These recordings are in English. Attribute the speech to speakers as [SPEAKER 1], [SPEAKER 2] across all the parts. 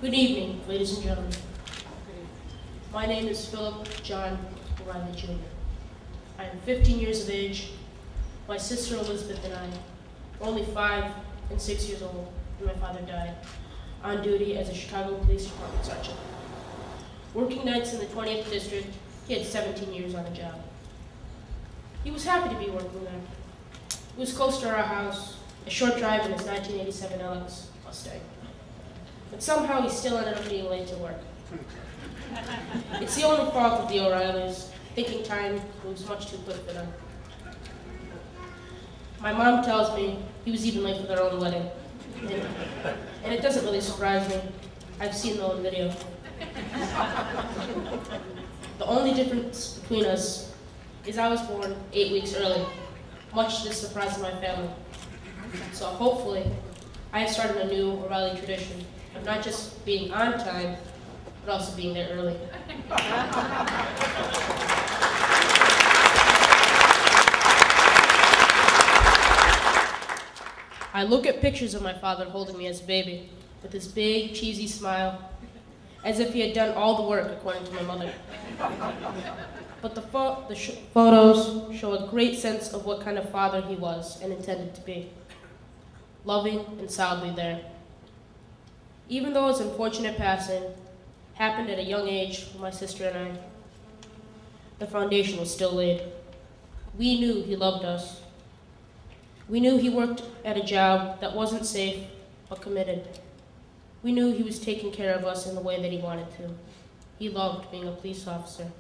[SPEAKER 1] Good evening, ladies and gentlemen. My name is Philip John O'Reilly Jr. I am 15 years of age. My sister Elizabeth and I were only 5 and 6 years old when my father died on duty as a Chicago Police Department sergeant. Working nights in the 20th District, he had 17 years on the job. He was happy to be working there. It was close to our house, a short drive in his 1987 LX Mustang. But somehow he still ended up being late to work. It's the only fault of the O'Reillys, thinking time moves much too quick for them. My mom tells me he was even late for their own wedding. And it doesn't really surprise me. I've seen the old video. The only difference between us is I was born 8 weeks early, much to the surprise of my family. So hopefully, I have started a new O'Reilly tradition of not just being on time, but also being there early. I look at pictures of my father holding me as a baby, with his big, cheesy smile, as if he had done all the work, according to my mother. But the photos show a great sense of what kind of father he was and intended to be. Loving and solidly there. Even though his unfortunate passing happened at a young age for my sister and I, the foundation was still laid. We knew he loved us. We knew he worked at a job that wasn't safe, but committed. We knew he was taking care of us in the way that he wanted to. He loved being a police officer.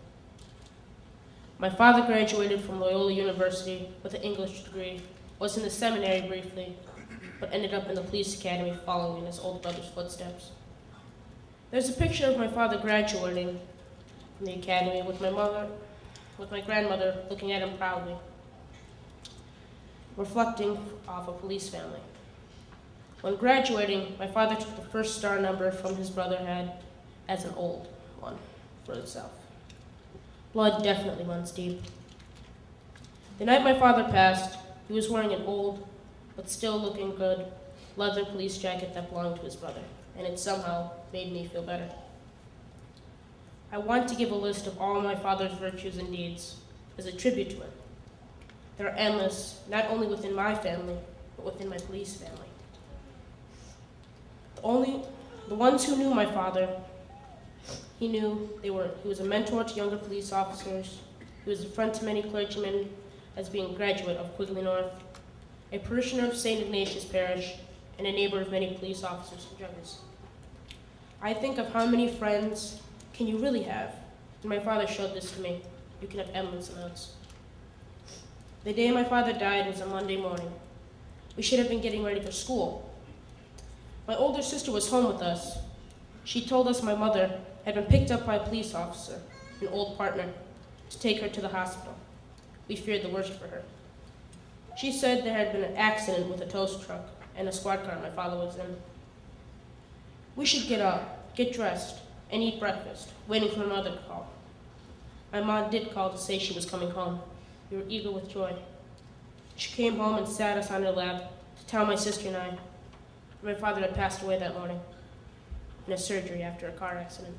[SPEAKER 1] My father graduated from Loyola University with an English degree, was in the seminary briefly, but ended up in the police academy following in his older brother's footsteps. There's a picture of my father graduating from the academy with my grandmother looking at him proudly, reflecting off a police family. When graduating, my father took the first star number from his brother had as an old one for himself. Blood definitely runs deep. The night my father passed, he was wearing an old, but still looking good, leather police jacket that belonged to his brother, and it somehow made me feel better. I want to give a list of all my father's virtues and deeds as a tribute to him. They are endless, not only within my family, but within my police family. The ones who knew my father, he was a mentor to younger police officers. He was a friend to many clergymen as being a graduate of Quigley North, a parishioner of St. Ignatius Parish, and a neighbor of many police officers and judges. I think of how many friends can you really have? And my father showed this to me. You can have endless amounts. The day my father died was a Monday morning. We should have been getting ready for school. My older sister was home with us. She told us my mother had been picked up by a police officer, an old partner, to take her to the hospital. We feared the worst for her. She said there had been an accident with a toast truck and a squad car my father was in. We should get up, get dressed, and eat breakfast, waiting for another call. My mom did call to say she was coming home. We were eager with joy. She came home and sat us on her lap to tell my sister and I my father had passed away that morning in a surgery after a car accident.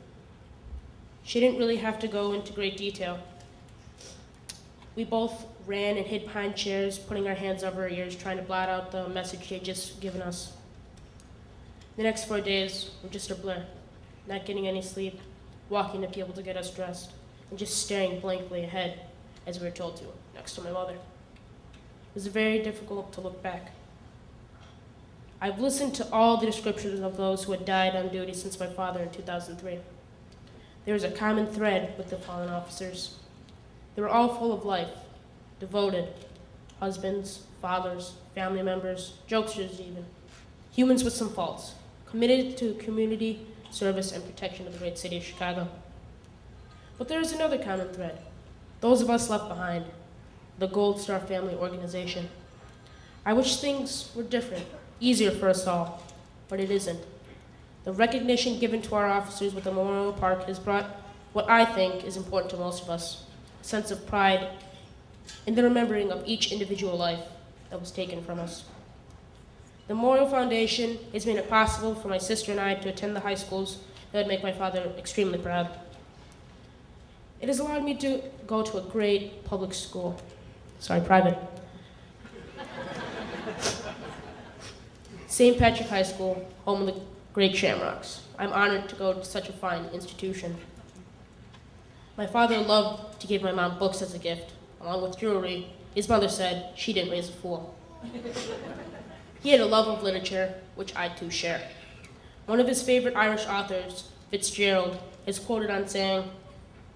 [SPEAKER 1] She didn't really have to go into great detail. We both ran and hid behind chairs, putting our hands over our ears, trying to blot out the message she had just given us. The next 4 days were just a blur, not getting any sleep, walking to people to get us dressed, and just staring blankly ahead as we were told to, next to my mother. It was very difficult to look back. I've listened to all the descriptions of those who had died on duty since my father in 2003. There was a common thread with the fallen officers. They were all full of life, devoted, husbands, fathers, family members, jokesters even, humans with some faults, committed to community service and protection of the great city of Chicago. But there is another common thread. Those of us left behind, the Gold Star Family Organization. I wish things were different, easier for us all, but it isn't. The recognition given to our officers with the Memorial Park has brought what I think is important to most of us, a sense of pride in the remembering of each individual life that was taken from us. The Memorial Foundation has made it possible for my sister and I to attend the high schools that would make my father extremely proud. It has allowed me to go to a great private. St. Patrick High School, home of the great Shamrocks. I'm honored to go to such a fine institution. My father loved to give my mom books as a gift, along with jewelry. His mother said she didn't raise a fool. He had a love of literature, which I too share. One of his favorite Irish authors, Fitzgerald, is quoted on saying,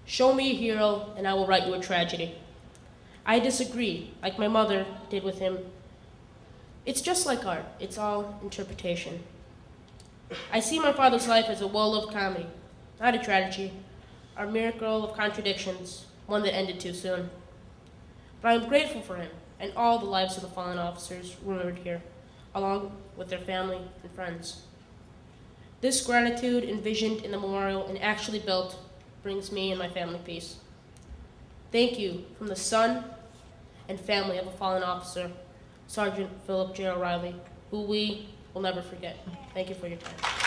[SPEAKER 1] "Show me a hero and I will write you a tragedy." I disagree, like my mother did with him. It's just like art, it's all interpretation. I see my father's life as a well-lived comedy, not a tragedy, a miracle of contradictions, one that ended too soon. But I am grateful for him and all the lives of the fallen officers remembered here, along with their family and friends. This gratitude envisioned in the memorial and actually built brings me and my family peace. Thank you from the son and family of a fallen officer, Sergeant Philip J. O'Reilly, who we will never forget. Thank you for your time.